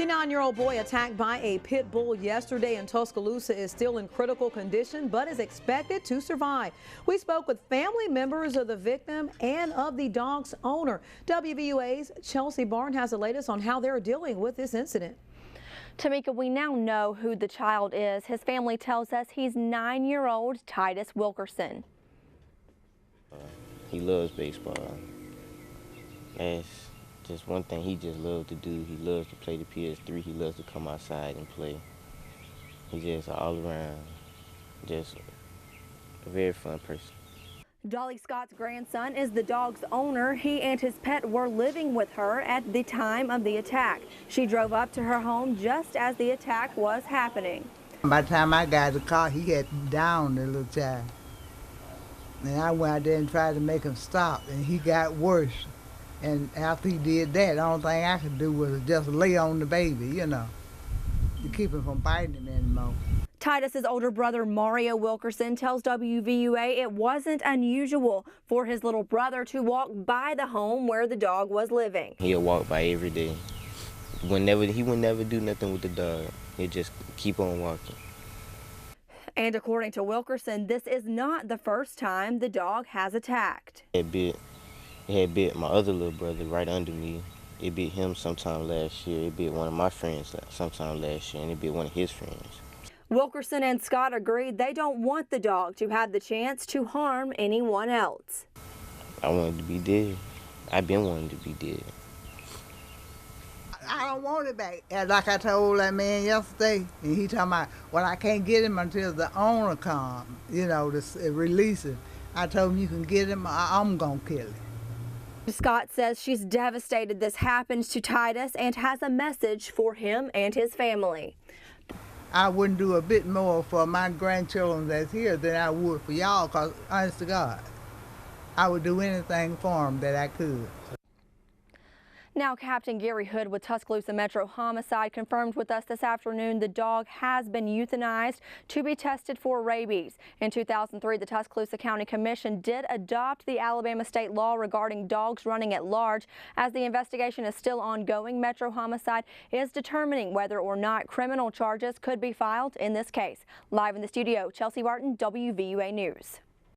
The 9-year-old boy attacked by a pit bull yesterday in Tuscaloosa is still in critical condition, but is expected to survive. We spoke with family members of the victim and of the dog's owner. WVUA's Chelsea Barn has the latest on how they're dealing with this incident. Tamika, we now know who the child is. His family tells us he's 9-year-old Titus Wilkerson. He loves baseball. That's just one thing he just loves to do. He loves to play the PS3. He loves to come outside and play. He's just all around, just a very fun person. Dolly Scott's grandson is the dog's owner. He and his pet were living with her at the time of the attack. She drove up to her home just as the attack was happening. By the time I got the car, he had downed the little child. And I went out there and tried to make him stop, and he got worse. And after he did that, the only thing I could do was just lay on the baby, you know, to keep him from biting him anymore. Titus's older brother, Mario Wilkerson, tells WVUA it wasn't unusual for his little brother to walk by the home where the dog was living. He'll walk by every day. He would never do nothing with the dog. He'd just keep on walking. And according to Wilkerson, this is not the first time the dog has attacked. It had bit my other little brother right under me. It bit him sometime last year. It bit one of my friends sometime last year, and it bit one of his friends. Wilkerson and Scott agreed they don't want the dog to have the chance to harm anyone else. I wanted to be dead. I've been wanting to be dead. I don't want it back. And like I told that man yesterday, and he talking about, well, I can't get him until the owner comes, you know, to release him. I told him, you can get him, I'm going to kill him. Scott says she's devastated this happened to Titus and has a message for him and his family. I wouldn't do a bit more for my grandchildren that's here than I would for y'all, because honest to God, I would do anything for them that I could. Now, Captain Gary Hood with Tuscaloosa Metro Homicide confirmed with us this afternoon the dog has been euthanized to be tested for rabies. In 2003, the Tuscaloosa County Commission did adopt the Alabama state law regarding dogs running at large. As the investigation is still ongoing, Metro Homicide is determining whether or not criminal charges could be filed in this case. Live in the studio, Chelsea Barton, WVUA News.